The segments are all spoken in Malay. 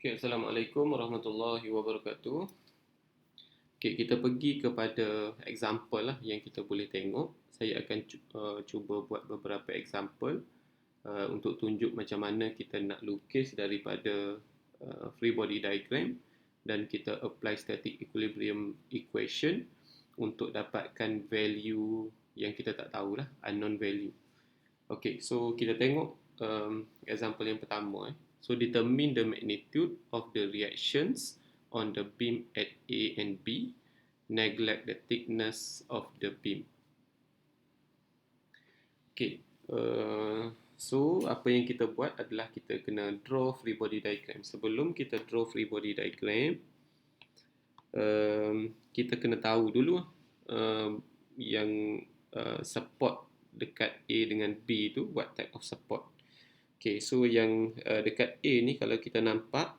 Okay, Assalamualaikum warahmatullahi wabarakatuh. Okay, kita pergi kepada example lah yang kita boleh tengok. Saya akan cuba buat beberapa example untuk tunjuk macam mana kita nak lukis daripada free body diagram dan kita apply static equilibrium equation untuk dapatkan value yang kita tak tahulah, unknown value. Okay, so kita tengok example yang pertama. So determine the magnitude of the reactions on the beam at A and B. Neglect the thickness of the beam. Okay, so apa yang kita buat adalah kita kena draw free body diagram. Sebelum kita draw free body diagram, kita kena tahu dulu yang support dekat A dengan B tu what type of support. Okay, so yang dekat A ni kalau kita nampak,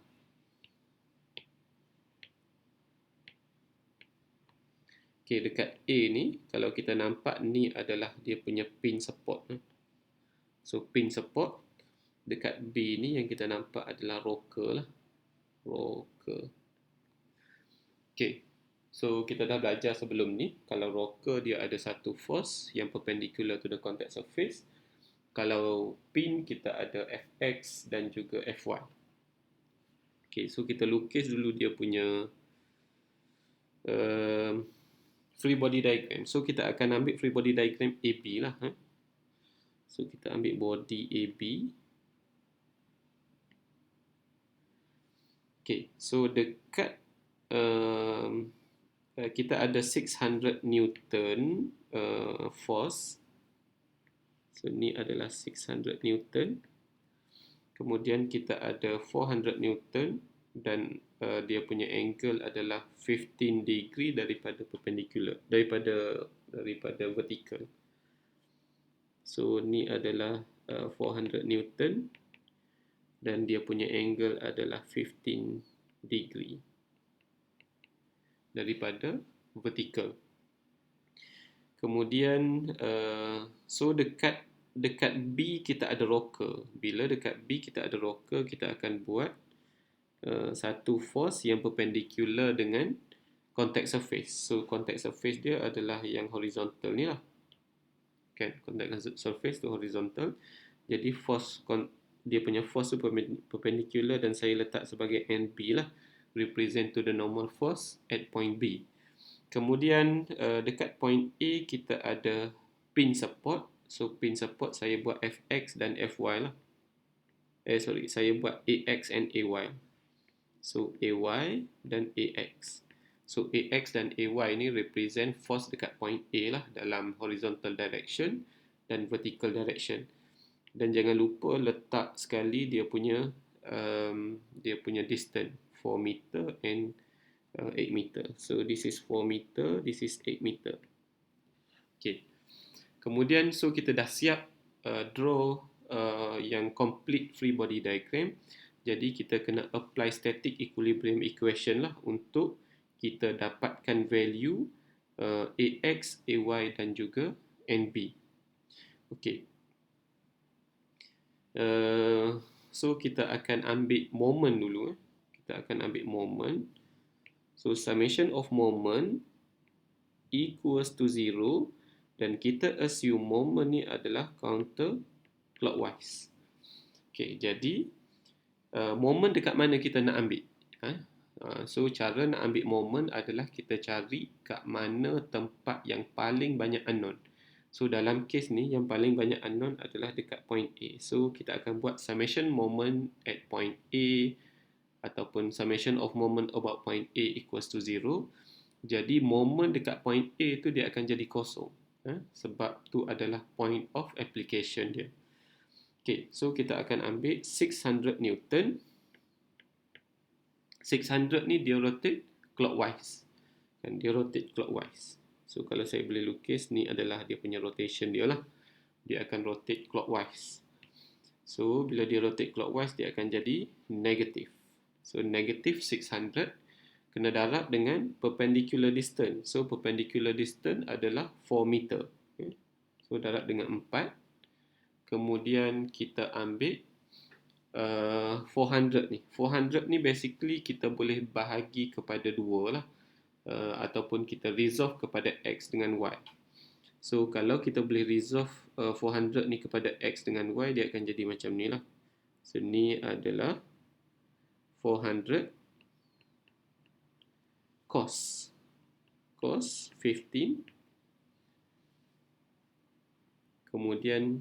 okay, dekat A ni kalau kita nampak ni adalah dia punya pin support. So pin support. Dekat B ni yang kita nampak adalah rocker lah. Rocker. Okay, so kita dah belajar sebelum ni, kalau rocker dia ada satu force yang perpendicular to the contact surface. Kalau pin kita ada Fx dan juga Fy. Okay, so kita lukis dulu dia punya free body diagram. So kita akan ambil free body diagram AB lah. So kita ambil body AB. Okay, so dekat kita ada 600 Newton force. So ni adalah 600 Newton. Kemudian kita ada 400 Newton dan dia punya angle adalah 15 degree daripada perpendicular, daripada vertical. So ni adalah 400 Newton dan dia punya angle adalah 15 degree daripada vertical. Kemudian so dekat B kita ada rocker. Bila dekat B kita ada rocker, kita akan buat satu force yang perpendicular dengan contact surface. So contact surface dia adalah yang horizontal ni lah. Kan, contact surface tu horizontal. Jadi force dia punya force tu perpendicular dan saya letak sebagai NB lah, represent to the normal force at point B. Kemudian dekat point A kita ada pin support. So pin support saya buat Fx dan Fy lah. Saya buat Ax and Ay. So Ay dan Ax. So Ax dan Ay ni represent force dekat point A lah, dalam horizontal direction dan vertical direction. Dan jangan lupa letak sekali dia punya distance 4 meter and 8 meter. So this is 4 meter, this is 8 meter. Okay. Kemudian so kita dah siap draw yang complete free body diagram. Jadi kita kena apply static equilibrium equation lah untuk kita dapatkan value Ax, Ay dan juga Nb. Okay. So kita akan ambil moment dulu. Kita akan ambil moment. So summation of moment equals to 0 dan kita assume moment ni adalah counter clockwise. Okay, jadi moment dekat mana kita nak ambil? So cara nak ambil moment adalah kita cari kat mana tempat yang paling banyak unknown. So dalam case ni yang paling banyak unknown adalah dekat point A. So kita akan buat summation moment at point A ataupun summation of moment about point A equals to 0. Jadi moment dekat point A tu dia akan jadi kosong. Sebab tu adalah point of application dia. Okay, so kita akan ambil 600 Newton. 600 ni dia rotate clockwise. Kan, dia rotate clockwise. So kalau saya boleh lukis, ni adalah dia punya rotation dia lah. Dia akan rotate clockwise. So bila dia rotate clockwise, dia akan jadi negative. So negative 600 kena darab dengan perpendicular distance. So perpendicular distance adalah 4 meter. So darab dengan 4. Kemudian kita ambil 400 ni. 400 ni basically kita boleh bahagi kepada dua lah. Ataupun kita resolve kepada X dengan Y. So, kalau kita boleh resolve 400 ni kepada X dengan Y, dia akan jadi macam ni lah. So, ni adalah 400 cos 15. Kemudian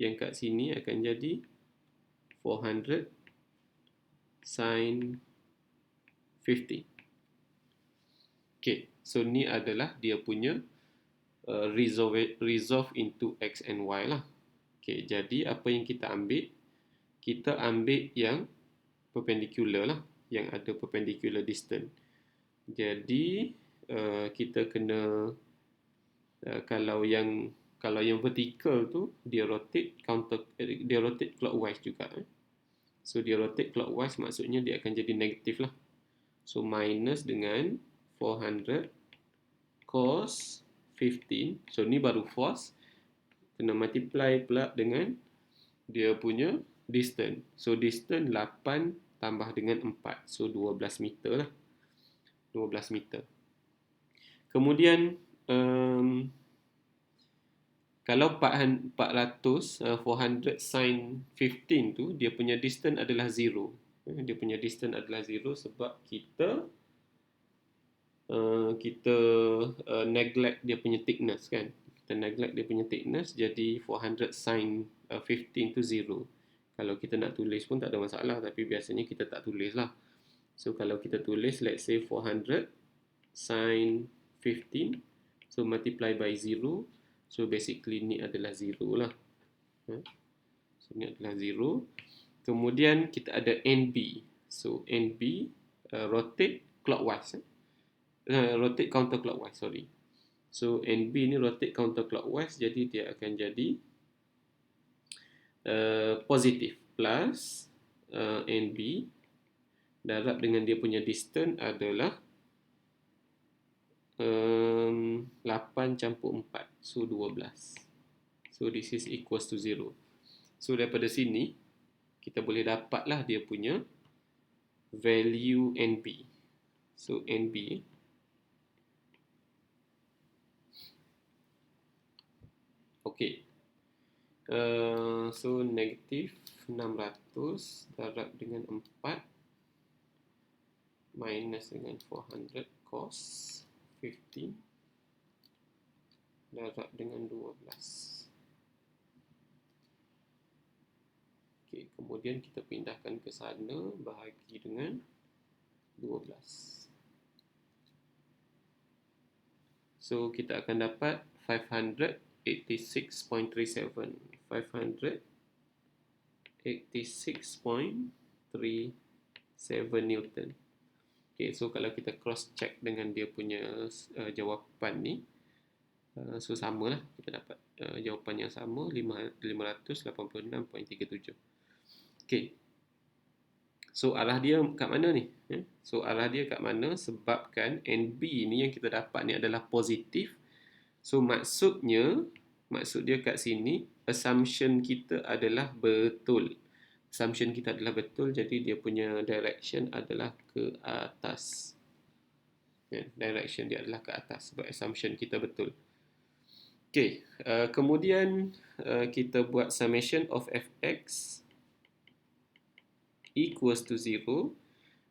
yang kat sini akan jadi 400 sin 15. Okay, so ni adalah dia punya resolve into X and Y lah. Okay, jadi apa yang kita ambil? Kita ambil yang perpendicular lah, yang ada perpendicular distance. Jadi kita kena kalau yang vertical tu dia rotate clockwise juga. So dia rotate clockwise, maksudnya dia akan jadi negatif lah. So minus dengan 400 cos 15. So ni baru force, kena multiply pula dengan dia punya distance. So distance 8 tambah dengan 4. So 12 meter lah. 12 meter. Kemudian kalau 400 sin 15 tu, dia punya distance adalah 0. Dia punya distance adalah 0 sebab kita neglect dia punya thickness kan. Kita neglect dia punya thickness, jadi 400 sin 15 tu 0. Kalau kita nak tulis pun tak ada masalah, tapi biasanya kita tak tulis lah. So kalau kita tulis, let's say 400 sin 15, so multiply by 0. So basically ni adalah 0 lah. So ni adalah 0. Kemudian kita ada NB. So NB rotate clockwise. Rotate counterclockwise, sorry. So NB ni rotate counterclockwise, jadi dia akan jadi positif plus NB darab dengan dia punya distance adalah 8 campur 4. So 12. So this is equals to 0. So daripada sini kita boleh dapatlah dia punya value NB. So NB okay. So negatif 600 darab dengan 4 minus dengan 400 cos 15 darab dengan 12. Okay, kemudian kita pindahkan ke sana, bahagi dengan 12. So kita akan dapat 586.37. 586.37 Newton. Okay, so kalau kita cross check dengan dia punya jawapan ni, so sama lah, kita dapat jawapan yang sama, 586.37. Okay, so arah dia kat mana ni? So arah dia kat mana? Sebabkan NB ni yang kita dapat ni adalah positif. So maksud dia kat sini, assumption kita adalah betul. Assumption kita adalah betul, jadi dia punya direction adalah ke atas. Direction dia adalah ke atas sebab assumption kita betul. Okay, kemudian kita buat summation of fx equals to 0.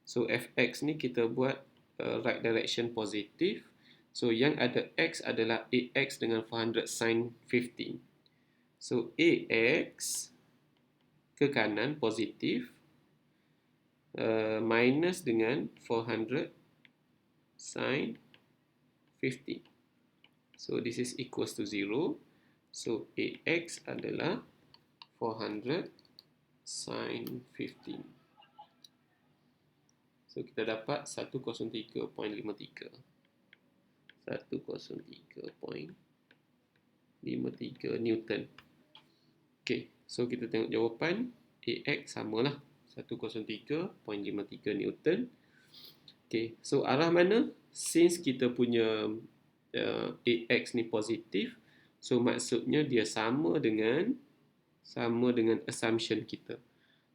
So fx ni kita buat right direction positif. So yang ada x adalah ax dengan 400 sin 15. So ax ke kanan positif, minus dengan 400 sin 15. So this is equals to 0. So ax adalah 400 sin 15. So kita dapat 103.53. 103.53 Newton. Okay, so kita tengok jawapan. AX samalah 103.53 Newton. Okay, so arah mana? Since kita punya AX ni positif, so maksudnya dia sama dengan assumption kita.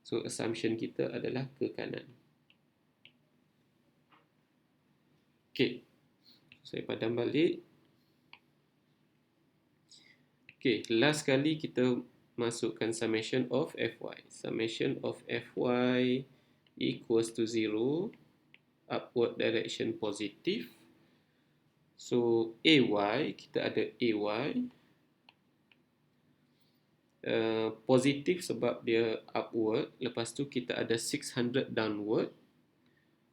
So assumption kita adalah ke kanan. Okey. Saya padam balik. Okey, last kali kita masukkan summation of Fy. Summation of Fy equals to 0. Upward direction positif. So Ay, kita ada Ay. Positif sebab dia upward. Lepas tu kita ada 600 downward.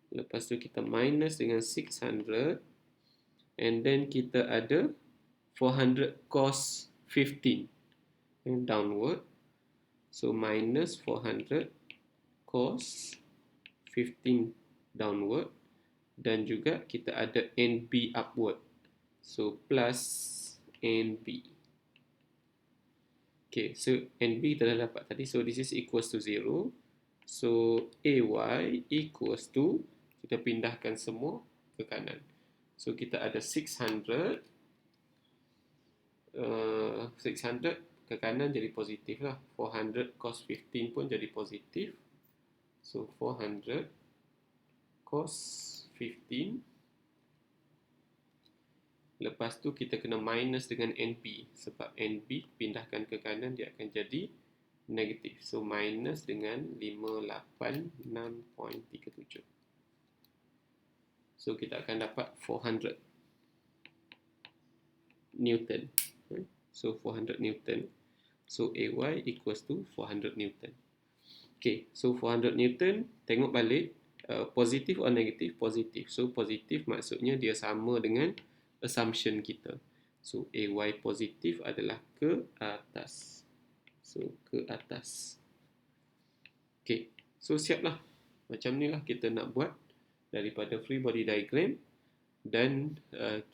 Lepas tu kita minus dengan 600. And then kita ada 400 cos 15 yang downward. So minus 400 cos 15 downward. Dan juga kita ada NB upward. So plus NB. Okay, so NB kita dah dapat tadi. So this is equals to 0. So AY equals to, kita pindahkan semua ke kanan. So kita ada 600. 600 ke kanan jadi positif lah. 400 cos 15 pun jadi positif. So 400 cos 15. Lepas tu kita kena minus dengan NB. Sebab NB pindahkan ke kanan dia akan jadi negatif. So minus dengan 586.37. So kita akan dapat 400 Newton. So 400 Newton. So AY equals to 400 Newton. Okay, so 400 Newton, tengok balik, positif atau negatif? Positif. So positif maksudnya dia sama dengan assumption kita. So AY positif adalah ke atas. So ke atas. Okay, so siaplah. Macam ni lah kita nak buat daripada free body diagram. Dan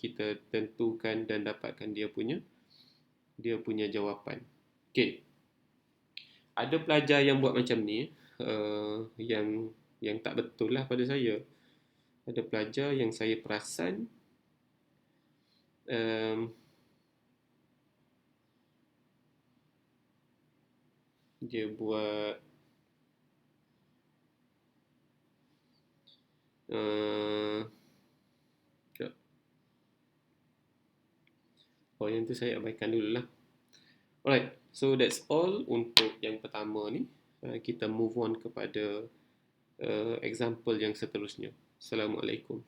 kita tentukan dan dapatkan dia punya jawapan. Okey. Ada pelajar yang buat macam ni, yang tak betul lah pada saya. Ada pelajar yang saya perasan dia buat yang tu saya abaikan dulu lah. Alright, so that's all untuk yang pertama ni. Kita move on kepada example yang seterusnya. Assalamualaikum.